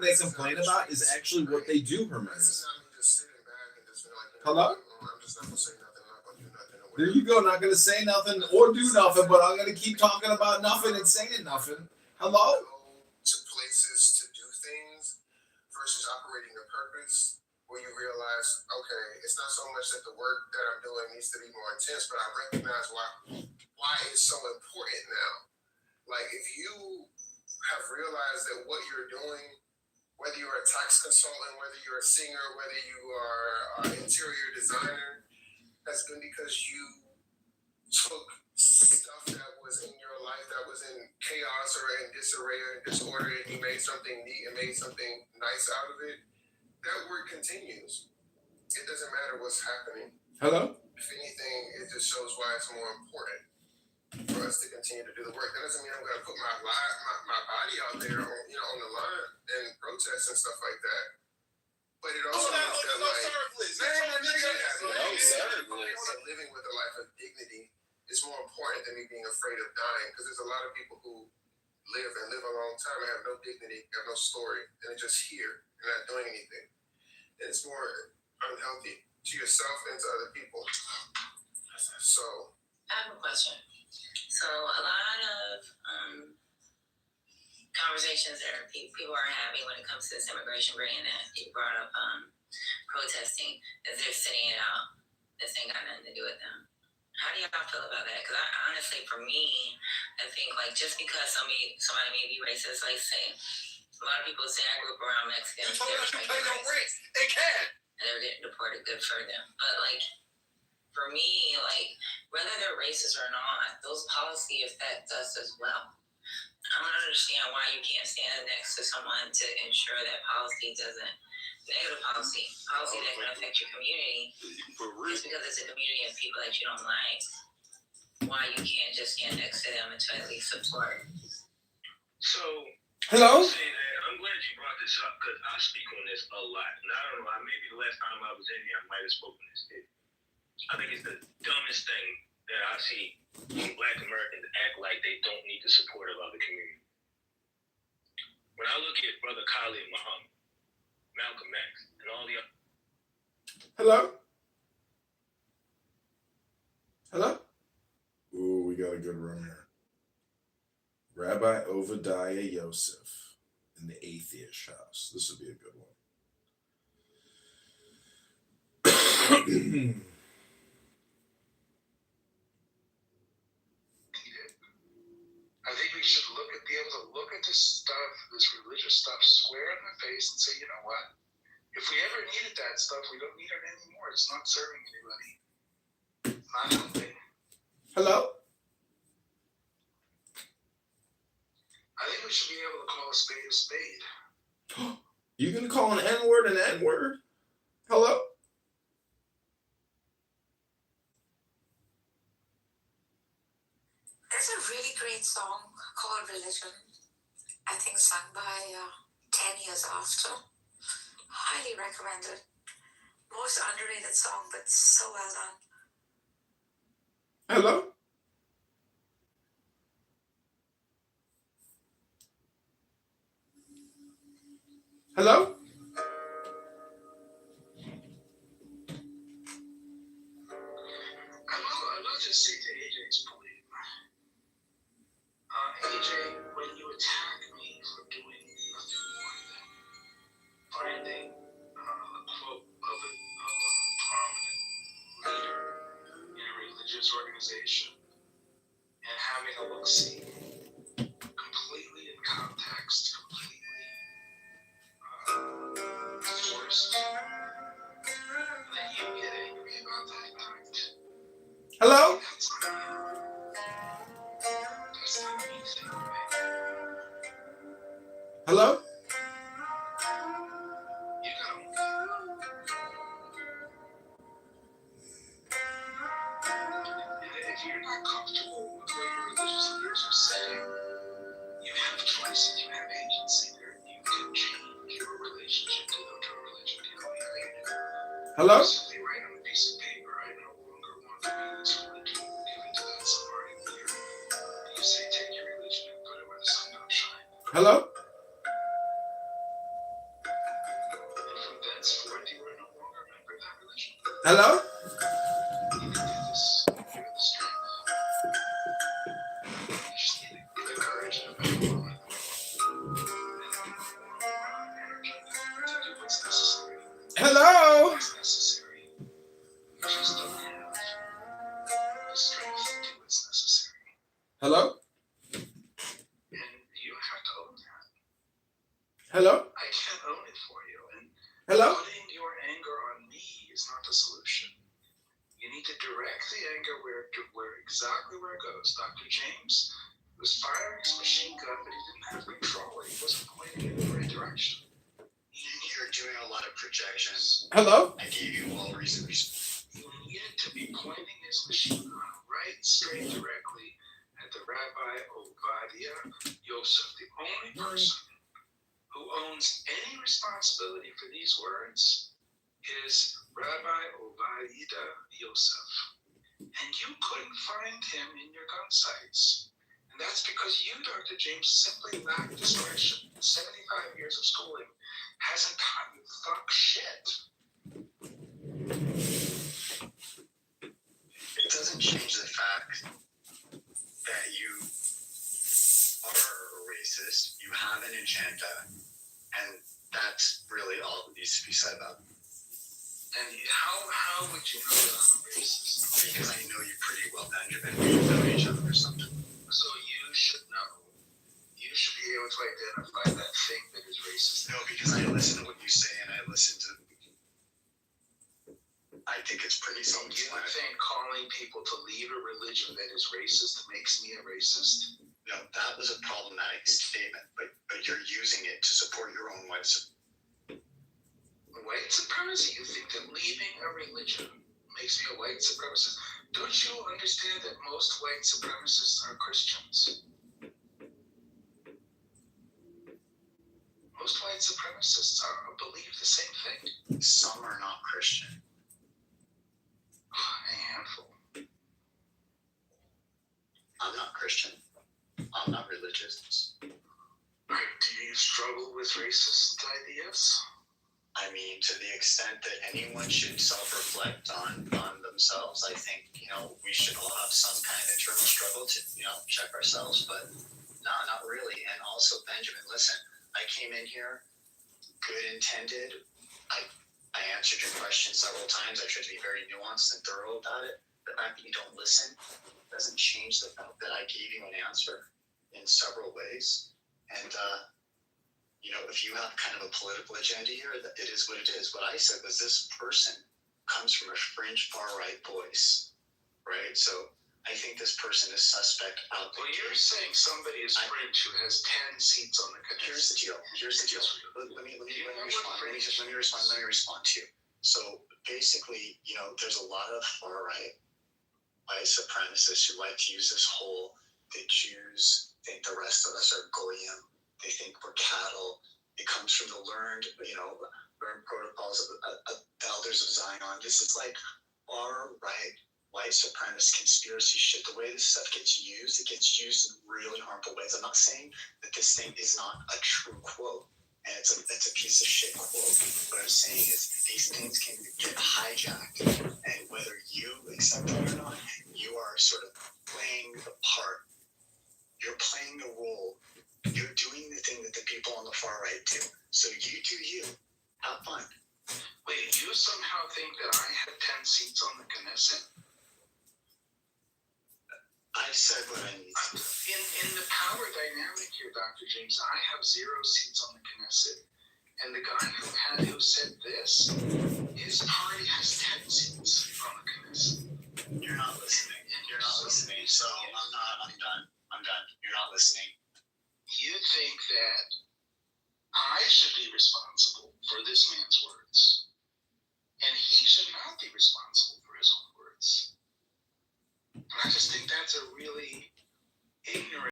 they complain about is actually what they do, Hermes. Hello? There you go. Not going to say nothing or do nothing, but I'm going to keep talking about nothing and saying nothing. Hello? To places to do things versus operating a purpose where you realize, okay, it's not so much that the work that I'm doing needs to be more intense, but I recognize why it's so important now. Like, if you have realized that what you're doing, whether you're a tax consultant, whether you're a singer, whether you are an interior designer, that's been because you took stuff that was in your life that was in chaos or in disarray or in disorder, and you made something neat and made something nice out of it. That work continues. It doesn't matter what's happening. Hello? If anything, it just shows why it's more important for us to continue to do the work. That doesn't mean I'm going to put my body out there on the line and protest and stuff like that. But it also means that, living with a life of dignity is more important than me being afraid of dying, because there's a lot of people who live a long time and have no dignity, have no story, and they're just here and not doing anything. And it's more unhealthy to yourself and to other people. So I have a question. So a lot of conversations that people are having when it comes to this immigration bill that you brought up, protesting, as they're sitting it out. This ain't got nothing to do with them. How do y'all feel about that? Because honestly, for me, I think like just because somebody may be racist, like say, a lot of people say I grew up around Mexicans. You told us to pay no rent. They can. And they were getting deported. Good for them. But like, for me, like, whether they're racist or not, those policy affect us as well. I don't understand why you can't stand next to someone to ensure that policy doesn't, negative policy that can affect your community, just because it's a community of people that you don't like, why you can't just stand next to them and to at least support. So, hello? I'm glad you brought this up, because I speak on this a lot. And I don't know, maybe the last time I was in here, I might have spoken this. I think it's the dumbest thing that I see when Black Americans act like they don't need the support of other communities. When I look at Brother Khalid Muhammad, Malcolm X, and all the other... Hello? Hello? Ooh, we got a good room here. Rabbi Obadiah Yosef in the Atheist House. This would be a good one. I think we should be able to look at this religious stuff square in the face and say, you know what? If we ever needed that stuff, we don't need it anymore. It's not serving anybody. It's not helping. Hello? I think we should be able to call a spade a spade. You can call an N-word an N-word? Hello? There's a really great song called Religion, I think sung by 10 Years After. Highly recommended. Most underrated song, but so well done. Hello? Hello? I'll just say to AJ's point, AJ, when you attack me for doing nothing more than finding a quote of a prominent leader in a religious organization and having a look-see, completely in context, completely forced, then you get angry about that fact. Hello? That's not anything, right? Hello? You gotta and if you're not comfortable with what your religious leaders are saying, you have choices, you have agency there. You can change your relationship to them, to a religion you don't like. Hello? Simply write on a piece of paper, I no longer want to be this religion, give it to that somebody leader. You say, take your religion and put it where the sun don't shine. Hello? henceforth you are no longer a member of that religion. Hello? You can do this. You have the strength. You just need the courage and the power and the energy to do what's necessary. Hello? What's necessary. You just don't have the strength to do what's necessary. Hello? And you have to own that. Hello? I can't own it for you. And Hello? putting your anger on me is not the solution. You need to direct the anger exactly where it goes. Dr. James was firing his machine gun, but he didn't have control. He wasn't pointing in the right direction. You're doing a lot of projections. Hello? I gave you all reason. He needed to be pointing his machine gun right straight directly at the Rabbi Ovadia Yosef, the only person who owns any responsibility for these words is Rabbi Ovadia Yosef. And you couldn't find him in your gun sights. And that's because you, Dr. James, simply lack discretion. 75 years of schooling hasn't taught you fuck shit. It doesn't change the fact that you are a racist, you have an agenda, and that's really all that needs to be said about it. And how would you know that I'm a racist? Because I know you pretty well, Benjamin. We know each other or something. So you should know. You should be able to identify that thing that is racist. No, because I listen to what you say, and I listen to... I think it's pretty And you self-explanatory. think calling people to leave a religion that is racist makes me a racist? No, that was a problematic statement, but you're using it to support your own white supremacy. White supremacy? You think that leaving a religion makes me a white supremacist? Don't you understand that most white supremacists are Christians? Most white supremacists believe the same thing. Some are not Christian. A handful. I'm not Christian. I'm not religious. Right. Do you struggle with racist ideas? I mean, to the extent that anyone should self-reflect on themselves, I think, we should all have some kind of internal struggle to, check ourselves, but no, not really. And also, Benjamin, listen, I came in here, good intended. I answered your question several times. I tried to be very nuanced and thorough about it. The fact that you don't listen doesn't change the fact that I gave you an answer in several ways. And, if you have kind of a political agenda here, it is what it is. What I said was this person comes from a fringe far-right voice, right? So I think this person is suspect out there. Well, you're saying somebody is fringe who has 10 seats on the Knesset. Here's the deal. Let me respond to you. So basically, there's a lot of far-right white supremacists who like to use this whole, the Jews think the rest of us are goyim. They think we're cattle. It comes from the learned protocols of the elders of Zion. This is like far-right white supremacist conspiracy shit. The way this stuff gets used, it gets used in really harmful ways. I'm not saying that this thing is not a true quote, and it's a piece of shit quote. What I'm saying is these things can get hijacked, and whether you accept it or not, you are sort of playing the part. You're playing the role. You're doing the thing that the people on the far right do. So you do you. Have fun. Wait, you somehow think that I have 10 seats on the Knesset? I said what I need to. In the power dynamic here, Dr. James, I have 0 seats on the Knesset. And the guy who said this, his party has 10 seats on the Knesset. You're not listening. You're not listening. So I'm done. You're not listening. You think that I should be responsible for this man's words, and he should not be responsible for his own words. I just think that's a really ignorant